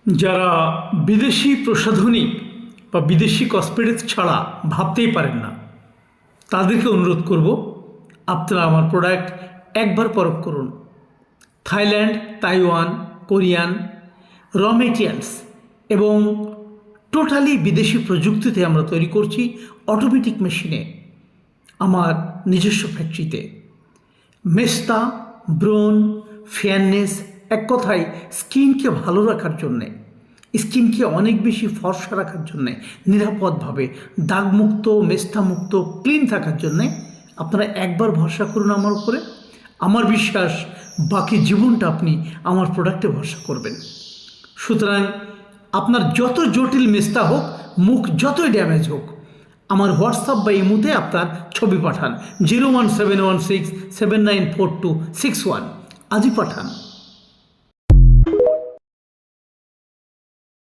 যারা বিদেশি প্রসাধনী বা বিদেশি কসমেটিক্স ছাড়া ভাবতেই পারেন না, তাদেরকে অনুরোধ করব আপনারা আমার প্রোডাক্ট একবার পরখ করুন। Thailand, Taiwan, Korean raw materials এবং টোটালি বিদেশি প্রযুক্তিতে আমরা তৈরি করছি, অটোমেটিক মেশিনে, আমার নিজস্ব ফ্যাক্টরিতে। মেস্তা, ব্রণ, ফেয়ারনেস, এক কথায় স্কিনকে ভালো রাখার জন্যে, স্কিনকে অনেক বেশি ফর্সা রাখার জন্যে, নিরাপদভাবে দাগমুক্ত, মেস্তামুক্ত, ক্লিন থাকার জন্যে আপনারা একবার ভরসা করুন আমার উপরে। আমার বিশ্বাস বাকি জীবনটা আপনি আমার প্রোডাক্টে ভরসা করবেন। সুতরাং আপনার যত জটিল মেস্তা হোক, মুখ যতই ড্যামেজ হোক, আমার হোয়াটসঅ্যাপ বা ইমোতে আপনার ছবি পাঠান 01716794261, আজই পাঠান।